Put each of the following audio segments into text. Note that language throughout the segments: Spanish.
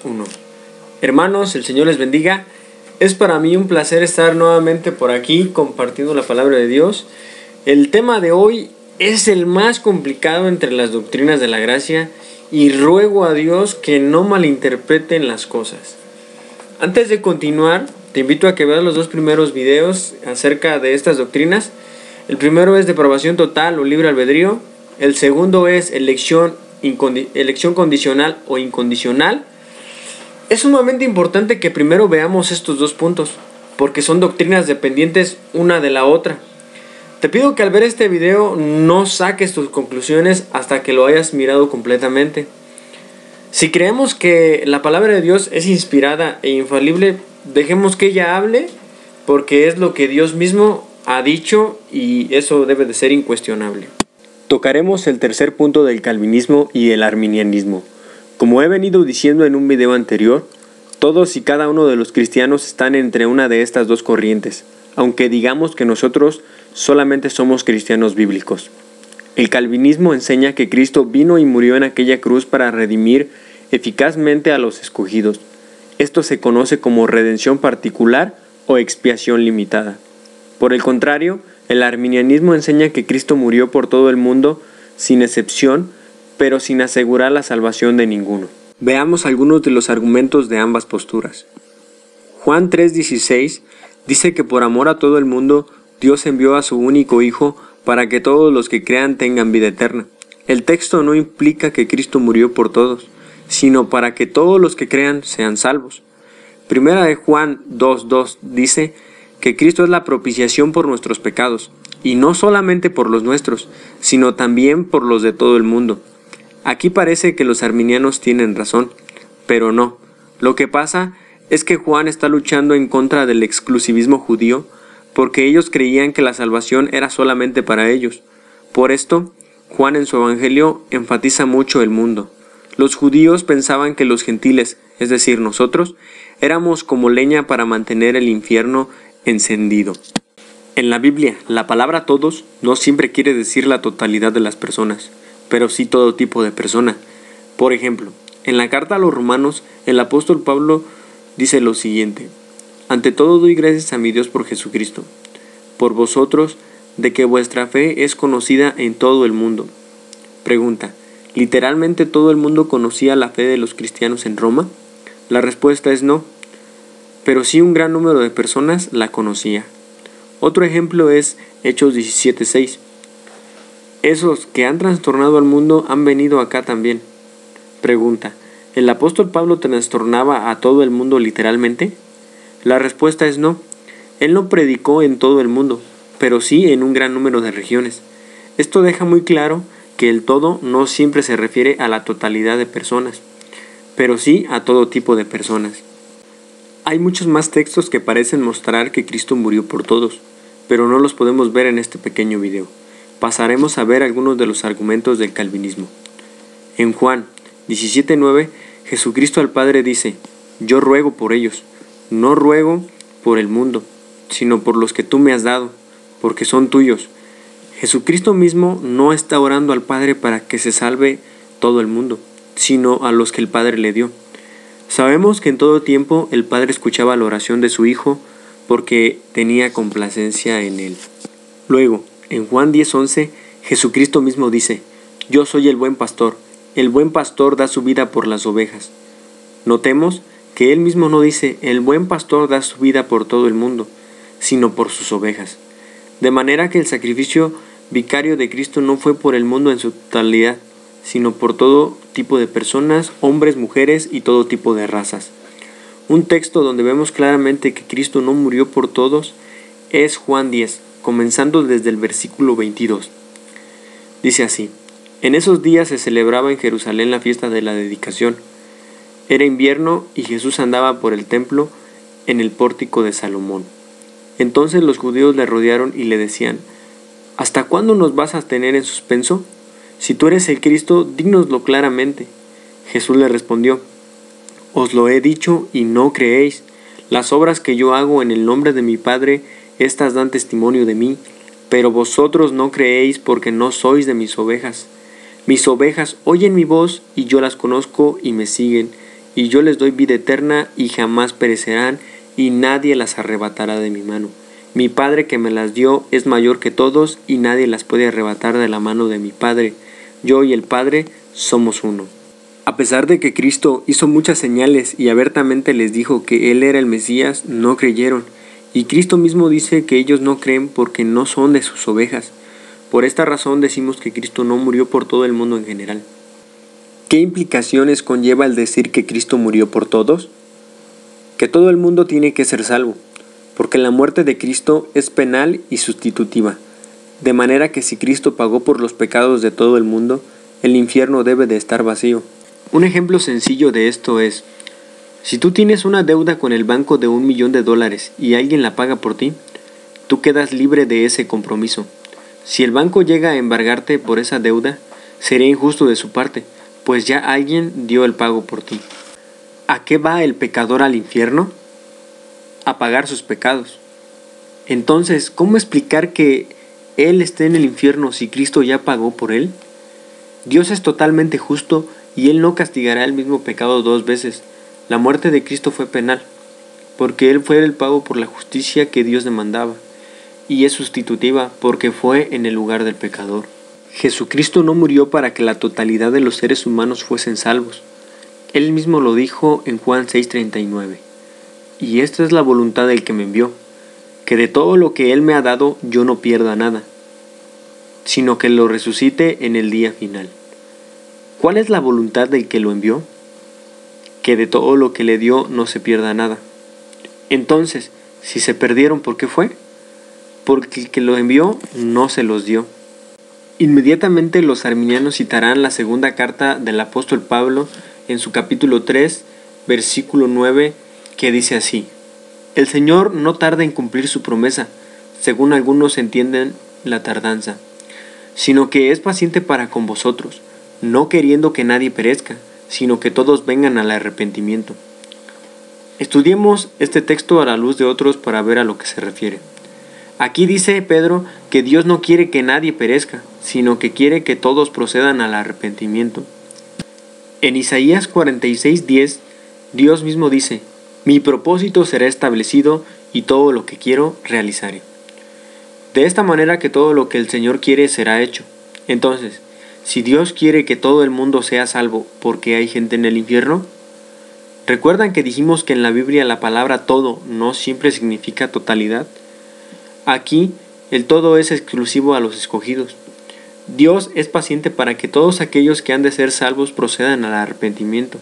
1. Hermanos, el Señor les bendiga. Es para mí un placer estar nuevamente por aquí compartiendo la palabra de Dios. El tema de hoy es el más complicado entre las doctrinas de la gracia y ruego a Dios que no malinterpreten las cosas. Antes de continuar, te invito a que veas los dos primeros videos acerca de estas doctrinas. El primero es depravación total o libre albedrío. El segundo es elección condicional o incondicional. Es sumamente importante que primero veamos estos dos puntos, porque son doctrinas dependientes una de la otra. Te pido que al ver este video no saques tus conclusiones hasta que lo hayas mirado completamente. Si creemos que la palabra de Dios es inspirada e infalible, dejemos que ella hable, porque es lo que Dios mismo ha dicho y eso debe de ser incuestionable. Tocaremos el tercer punto del calvinismo y el arminianismo. Como he venido diciendo en un video anterior, todos y cada uno de los cristianos están entre una de estas dos corrientes, aunque digamos que nosotros solamente somos cristianos bíblicos. El calvinismo enseña que Cristo vino y murió en aquella cruz para redimir eficazmente a los escogidos. Esto se conoce como redención particular o expiación limitada. Por el contrario, el arminianismo enseña que Cristo murió por todo el mundo sin excepción, pero sin asegurar la salvación de ninguno. Veamos algunos de los argumentos de ambas posturas. Juan 3:16 dice que por amor a todo el mundo, Dios envió a su único Hijo para que todos los que crean tengan vida eterna. El texto no implica que Cristo murió por todos, sino para que todos los que crean sean salvos. Primera de Juan 2:2 dice que Cristo es la propiciación por nuestros pecados, y no solamente por los nuestros, sino también por los de todo el mundo. Aquí parece que los arminianos tienen razón, pero no. Lo que pasa es que Juan está luchando en contra del exclusivismo judío, porque ellos creían que la salvación era solamente para ellos. Por esto, Juan en su evangelio enfatiza mucho el mundo. Los judíos pensaban que los gentiles, es decir, nosotros, éramos como leña para mantener el infierno encendido. En la Biblia, la palabra todos no siempre quiere decir la totalidad de las personas, pero sí todo tipo de persona. Por ejemplo, en la carta a los Romanos, el apóstol Pablo dice lo siguiente: ante todo doy gracias a mi Dios por Jesucristo, por vosotros, de que vuestra fe es conocida en todo el mundo. Pregunta: ¿literalmente todo el mundo conocía la fe de los cristianos en Roma? La respuesta es no, pero sí un gran número de personas la conocía. Otro ejemplo es Hechos 17:6. Esos que han trastornado al mundo han venido acá también. Pregunta: ¿el apóstol Pablo trastornaba a todo el mundo literalmente? La respuesta es no. Él no predicó en todo el mundo, pero sí en un gran número de regiones. Esto deja muy claro que el todo no siempre se refiere a la totalidad de personas, pero sí a todo tipo de personas. Hay muchos más textos que parecen mostrar que Cristo murió por todos, pero no los podemos ver en este pequeño video. Pasaremos a ver algunos de los argumentos del calvinismo. En Juan 17:9, Jesucristo al Padre dice: yo ruego por ellos, no ruego por el mundo, sino por los que tú me has dado, porque son tuyos. Jesucristo mismo no está orando al Padre para que se salve todo el mundo, sino a los que el Padre le dio. Sabemos que en todo tiempo el Padre escuchaba la oración de su Hijo porque tenía complacencia en él. Luego, en Juan 10:11, Jesucristo mismo dice: yo soy el buen pastor da su vida por las ovejas. Notemos que él mismo no dice el buen pastor da su vida por todo el mundo, sino por sus ovejas. De manera que el sacrificio vicario de Cristo no fue por el mundo en su totalidad, sino por todo tipo de personas, hombres, mujeres y todo tipo de razas. Un texto donde vemos claramente que Cristo no murió por todos es Juan 10, comenzando desde el versículo 22. Dice así: en esos días se celebraba en Jerusalén la fiesta de la dedicación. Era invierno y Jesús andaba por el templo en el pórtico de Salomón. Entonces los judíos le rodearon y le decían: ¿hasta cuándo nos vas a tener en suspenso? Si tú eres el Cristo, dínoslo claramente. Jesús le respondió: os lo he dicho y no creéis. Las obras que yo hago en el nombre de mi Padre, estas dan testimonio de mí, pero vosotros no creéis porque no sois de mis ovejas. Mis ovejas oyen mi voz y yo las conozco y me siguen, y yo les doy vida eterna y jamás perecerán, y nadie las arrebatará de mi mano. Mi Padre que me las dio es mayor que todos, y nadie las puede arrebatar de la mano de mi Padre. Yo y el Padre somos uno. A pesar de que Cristo hizo muchas señales y abiertamente les dijo que Él era el Mesías, no creyeron. Y Cristo mismo dice que ellos no creen porque no son de sus ovejas. Por esta razón decimos que Cristo no murió por todo el mundo en general. ¿Qué implicaciones conlleva el decir que Cristo murió por todos? Que todo el mundo tiene que ser salvo, porque la muerte de Cristo es penal y sustitutiva. De manera que si Cristo pagó por los pecados de todo el mundo, el infierno debe de estar vacío. Un ejemplo sencillo de esto es, si tú tienes una deuda con el banco de $1.000.000 y alguien la paga por ti, tú quedas libre de ese compromiso. Si el banco llega a embargarte por esa deuda, sería injusto de su parte, pues ya alguien dio el pago por ti. ¿A qué va el pecador al infierno? A pagar sus pecados. Entonces, ¿cómo explicar que él esté en el infierno si Cristo ya pagó por él? Dios es totalmente justo y Él no castigará el mismo pecado 2 veces. La muerte de Cristo fue penal, porque Él fue el pago por la justicia que Dios demandaba, y es sustitutiva porque fue en el lugar del pecador. Jesucristo no murió para que la totalidad de los seres humanos fuesen salvos. Él mismo lo dijo en Juan 6:39. Y esta es la voluntad del que me envió, que de todo lo que Él me ha dado yo no pierda nada, sino que lo resucite en el día final. ¿Cuál es la voluntad del que lo envió? Que de todo lo que le dio no se pierda nada. Entonces, si se perdieron, ¿por qué fue? Porque el que lo envió no se los dio. Inmediatamente los arminianos citarán la segunda carta del apóstol Pablo en su capítulo 3, versículo 9, que dice así: El Señor no tarda en cumplir su promesa, según algunos entienden la tardanza, sino que es paciente para con vosotros, no queriendo que nadie perezca, sino que todos vengan al arrepentimiento. Estudiemos este texto a la luz de otros para ver a lo que se refiere. Aquí dice Pedro que Dios no quiere que nadie perezca, sino que quiere que todos procedan al arrepentimiento. En Isaías 46:10, Dios mismo dice: Mi propósito será establecido y todo lo que quiero realizaré. De esta manera que todo lo que el Señor quiere será hecho. Entonces, si Dios quiere que todo el mundo sea salvo, ¿por qué hay gente en el infierno? ¿Recuerdan que dijimos que en la Biblia la palabra todo no siempre significa totalidad? Aquí, el todo es exclusivo a los escogidos. Dios es paciente para que todos aquellos que han de ser salvos procedan al arrepentimiento.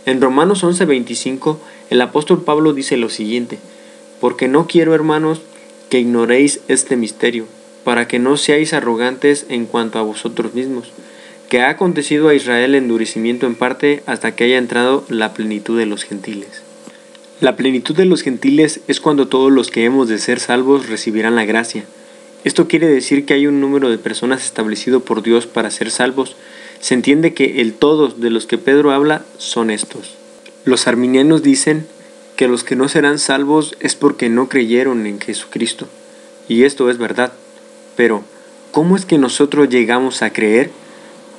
En Romanos 11:25, el apóstol Pablo dice lo siguiente: Porque no quiero, hermanos, que ignoréis este misterio, para que no seáis arrogantes en cuanto a vosotros mismos, que ha acontecido a Israel endurecimiento en parte hasta que haya entrado la plenitud de los gentiles. La plenitud de los gentiles es cuando todos los que hemos de ser salvos recibirán la gracia. Esto quiere decir que hay un número de personas establecido por Dios para ser salvos. Se entiende que el todos de los que Pedro habla son estos. Los arminianos dicen que los que no serán salvos es porque no creyeron en Jesucristo. Y esto es verdad. Pero, ¿cómo es que nosotros llegamos a creer?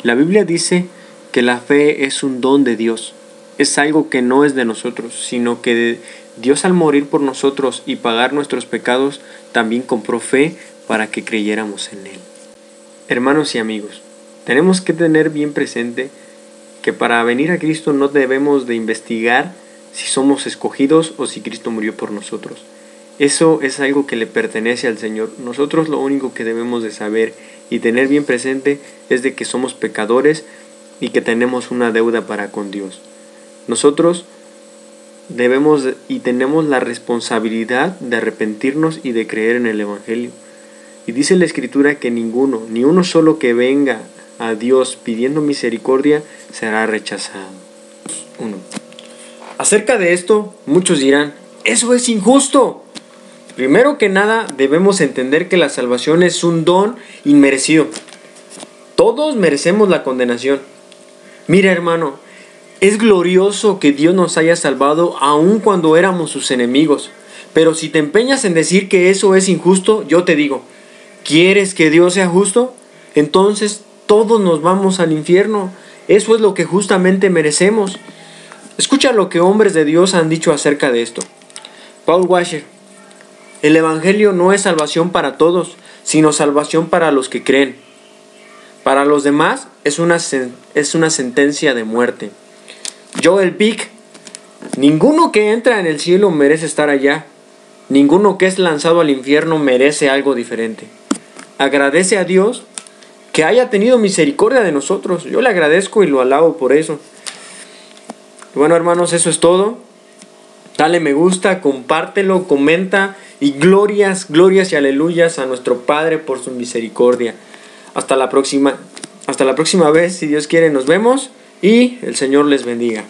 La Biblia dice que la fe es un don de Dios. Es algo que no es de nosotros, sino que Dios al morir por nosotros y pagar nuestros pecados, también compró fe para que creyéramos en Él. Hermanos y amigos, tenemos que tener bien presente que para venir a Cristo no debemos de investigar si somos escogidos o si Cristo murió por nosotros. Eso es algo que le pertenece al Señor. Nosotros lo único que debemos de saber y tener bien presente es de que somos pecadores y que tenemos una deuda para con Dios. Nosotros debemos y tenemos la responsabilidad de arrepentirnos y de creer en el Evangelio. Y dice la Escritura que ninguno, ni uno solo que venga a Dios pidiendo misericordia, será rechazado. 1. Acerca de esto, muchos dirán: ¡eso es injusto! Primero que nada, debemos entender que la salvación es un don inmerecido. Todos merecemos la condenación. Mira, hermano, es glorioso que Dios nos haya salvado aun cuando éramos sus enemigos. Pero si te empeñas en decir que eso es injusto, yo te digo: ¿quieres que Dios sea justo? Entonces todos nos vamos al infierno. Eso es lo que justamente merecemos. Escucha lo que hombres de Dios han dicho acerca de esto. Paul Washer: el Evangelio no es salvación para todos, sino salvación para los que creen. Para los demás es una sentencia de muerte. Joel Pick: ninguno que entra en el cielo merece estar allá. Ninguno que es lanzado al infierno merece algo diferente. Agradece a Dios que haya tenido misericordia de nosotros. Yo le agradezco y lo alabo por eso. Bueno, hermanos, eso es todo. Dale me gusta, compártelo, comenta y glorias y aleluyas a nuestro Padre por su misericordia. Hasta la próxima vez, si Dios quiere, nos vemos y el Señor les bendiga.